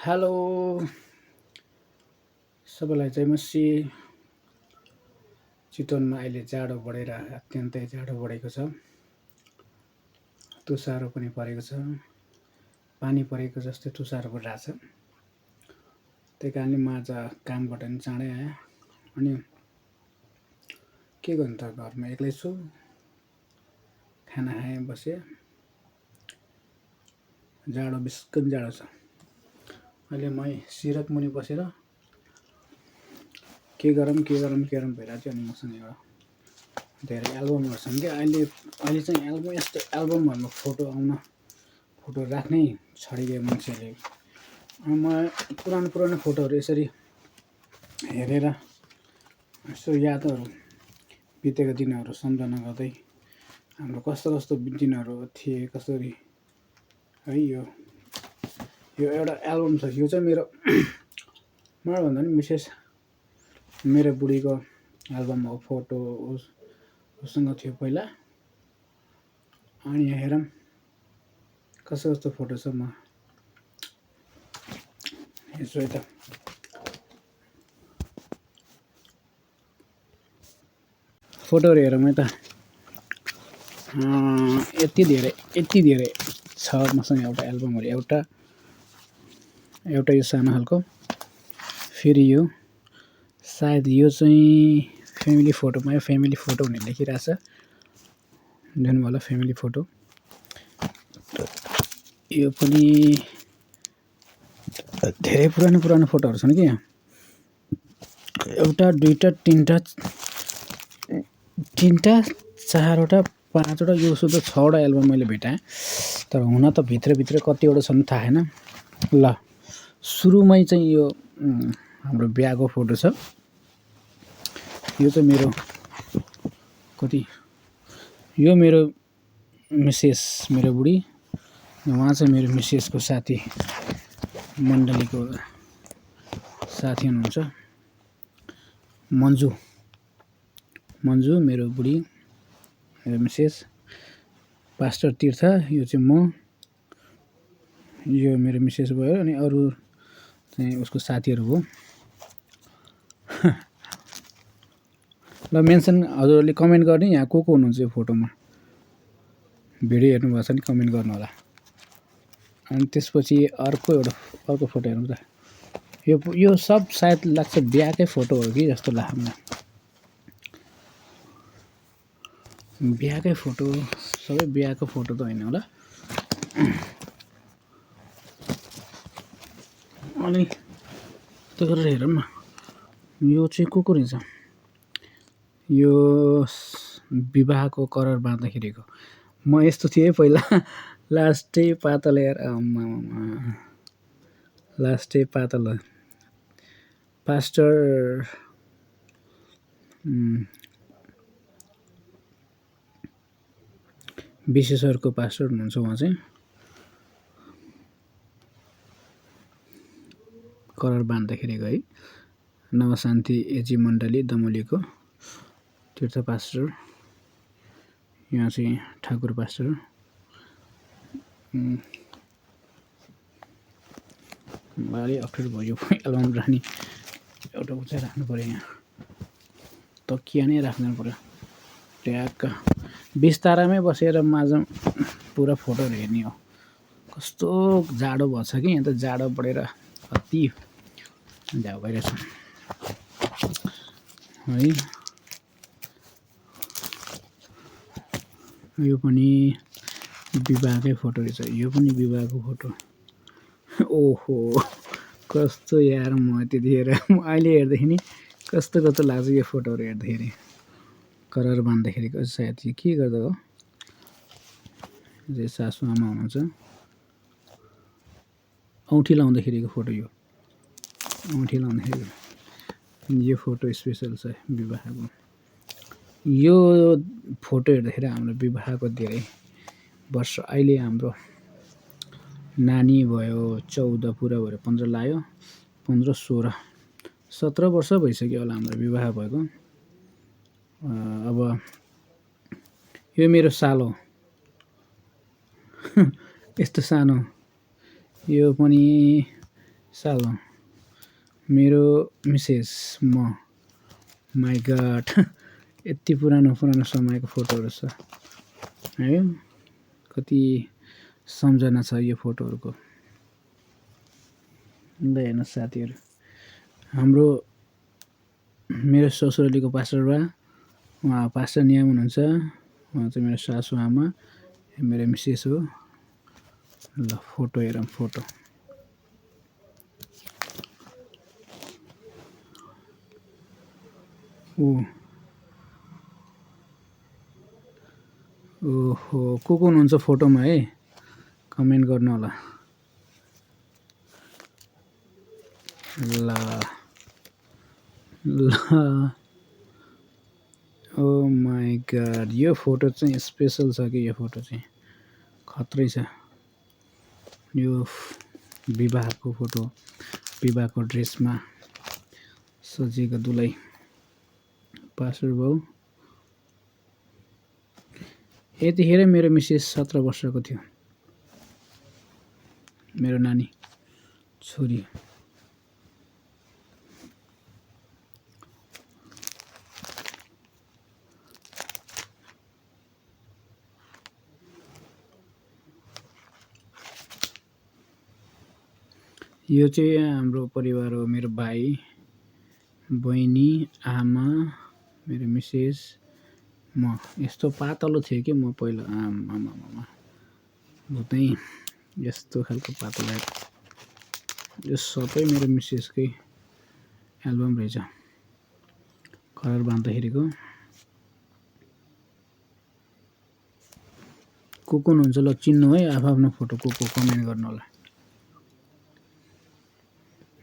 Hello सबैलाई जयमसी। चितवनमा अहिले जाडो बढेर अत्यन्तै जाडो बढेको छ। तुषारो पनि परेको छ, पानी परेको जस्तै तुषारो परिरहेछ। त्यही कारणले म आज कामबाट नि चाँडै आएँ। अनि के गर्नु त, घरमा एक्लै छु, खाना खाएँ बसेँ। जाडो बिस्कन जाडो छ। अहिले म सिरक मुनि बसेर के गरौँ भइरहेको थियो। अनि मसँग एउटा धेरै एल्बमहरू छन् क्या। अहिले चाहिँ यस्तो एल्बमहरूमा फोटो राख्नै छडिदियो मान्छेहरूले। म पुरानो फोटोहरू यसरी हेरेर यसो यादहरू, बितेको दिनहरू सम्झना गर्दै हाम्रो कस्तो दिनहरू थिए, कसरी है। यो एउटा एल्बम छ। यो चाहिँ मेरो भन्दा नि विशेष मेरो बुढीको एल्बम हो। फोटो उसँग थियो पहिला। अनि यहाँ हेरौँ कस्तो फोटो छ। म यसो त फोटोहरू हेरौँ है त। यति धेरै छ मसँग एउटा एल्बमहरू। एउटा यो सानो खालको, फेरि यो सायद यो चाहिँ फ्यामिली फोटो भनेर लेखिरहेछ। देख्नु होला फ्यामिली फोटो। यो पनि धेरै पुरानो फोटोहरू छन् कि यहाँ। एउटा दुईटा तिनवटा चारवटा पाँचवटा यो सुधो 6वटा एल्बम मैले भेटाएँ। तर हुन त भित्रभित्र कतिवटा छन् थाहा छैन। ल सुरुमै चाहिँ यो हाम्रो बिहाको फोटो छ। यो चाहिँ मेरो यो मेरो मिसेस, मेरो बुढी। उहाँ चाहिँ मेरो मिसेसको साथी मण्डलीको साथी हुनुहुन्छ। मन्जु मेरो बुढी, मेरो मिसेस। पास्टर तीर्थ, यो चाहिँ म, यो मेरो मिसेस भयो। अनि अरू चाहिँ उसको साथीहरू हो। ल मेन्सन हजुरहरूले कमेन्ट गर्ने यहाँ को हुनुहुन्छ यो फोटोमा। भिडियो हेर्नुभएको छ भने कमेन्ट गर्नु होला। अनि त्यसपछि अर्को फोटो हेरौँ त। यो सब सायद लाग्छ बिहाकै फोटो हो कि जस्तो लाग्छ मलाई। बिहाकै फोटो, सबै बिहाको फोटो त होइन होला। अनि त्यो गरेर हेरौँ न, यो चाहिँ को रहेछ। यो विवाहको करार बाँध्दाखेरिको। म यस्तो थिएँ पहिला। लास्टै पातलो यार, लास्टै पातलो। पास्टर विशेषरको पास्टर हुनुहुन्छ उहाँ चाहिँ। करार बाँध्दाखेरिको है। नवशान्ति एजी मण्डली दमोलीको तीर्थ पास्टर। यहाँ चाहिँ ठाकुर पास्टर। अलि अप्ठ्यारो भयो एल्बम राख्ने। एउटा चाहिँ राख्नु पऱ्यो, यहाँ तकिया नै राख्नु पऱ्यो ट्याक्क। बिस्तारामै बसेर माझ पुरा फोटोहरू हेर्ने हो। कस्तो जाडो भएछ कि यहाँ त। जाडो बढेर अति झ्याउ भइरहेछ है। यो पनि विवाहकै फोटो रहेछ। यो पनि विवाहको फोटो। ओहो कस्तो यार, म त्यतिखेर अहिले हेर्दाखेरि नि कस्तो लाग्छ यो फोटोहरू हेर्दाखेरि। करार बाँध्दाखेरिको सायद के गर्दा हो। जे सासु आमा हुनुहुन्छ। औँठी लाउँदाखेरिको फोटो यो। औँठी लाउँदाखेरि यो फोटो स्पेसल छ विवाहको। यो फोटो हेर्दाखेरि हाम्रो विवाहको धेरै वर्ष। अहिले हाम्रो नानी भयो 14, पुरा भएर 15 लाग्यो। 15, 16, 17 वर्ष भइसक्यो होला हाम्रो विवाह भएको। अब यो मेरो सालो यस्तो सानो। यो पनि एल्बम मेरो मिसेस म माई गड यति पुरानो समयको फोटोहरू छ है। कति सम्झना छ यो फोटोहरूको। ल हेर्नु साथीहरू, हाम्रो मेरो ससुरालीको पास्टर बा, उहाँ पास्टर नियम हुनुहुन्छ। उहाँ चाहिँ मेरो सासु आमा, मेरो मिसेस हो। ल फोटो हेरौँ, फोटो ओहो को हुनुहुन्छ फोटोमा है, कमेन्ट गर्नु होला। ल ल ओ माई गड, यो फोटो चाहिँ स्पेसल छ कि, यो फोटो चाहिँ खत्रै छ। यो विवाहको फोटो, विवाहको ड्रेसमा सजिएको दुलै पास्टर बाउ। यतिखेर मेरो मिसेस 17 वर्षको थियो, मेरो नानी छोरी। यो चाहिँ हाम्रो परिवार हो, मेरो भाइ बहिनी आमा मेरो मिसेस म। यस्तो पातलो थियो कि म पहिला, आमा चाहिँ यस्तो खालको पातलो। यो सबै मेरो मिसेसकै एल्बम रहेछ, कलर बाँध्दाखेरिको। को हुनुहुन्छ ल चिन्नु है, आफ्नो फोटो को कमेन्ट गर्नु होला।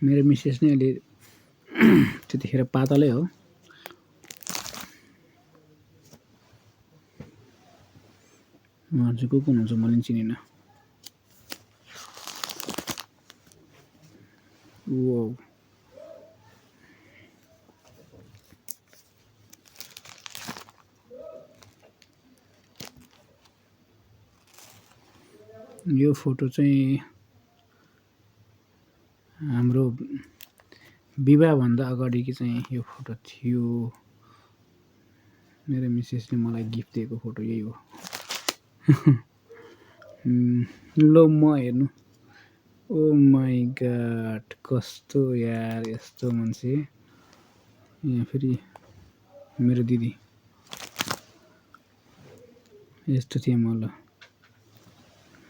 मेरो मिसेस नै अलि त्यतिखेर पातलै हो। उहाँ चाहिँ को हुनुहुन्छ मैले पनि चिनिनँ। वो यो फोटो चाहिँ हाम्रो विवाहभन्दा अगाडिको चाहिँ यो फोटो थियो। मेरो मिसेसले मलाई गिफ्ट दिएको फोटो यही हो। ल म हेर्नु, ओ माई गड कस्तो यार, यस्तो मान्छे। यहाँ फेरि मेरो दिदी यस्तो थिएँ म।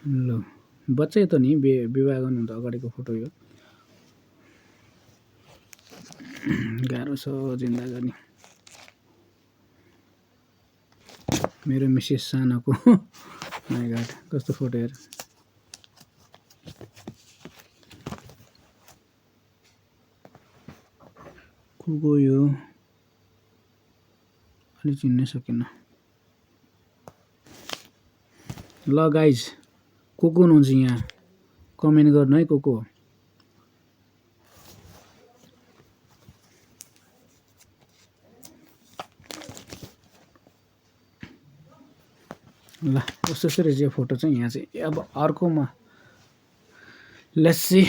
ल बच्चै त नि, विवाह गर्नुभन्दा अगाडिको फोटो यो। गाह्रो छ जिन्दगी। मेरो मिसेस सानोको माई गड कस्तो फोटो हेर। को यो अलि चिन्नै सकिनँ। ल गाइज को हुनुहुन्छ यहाँ कमेन्ट गर्नु है, को ल। कस्तो रहेछ यो फोटो चाहिँ। यहाँ चाहिँ अब अर्कोमा लेट्स सी।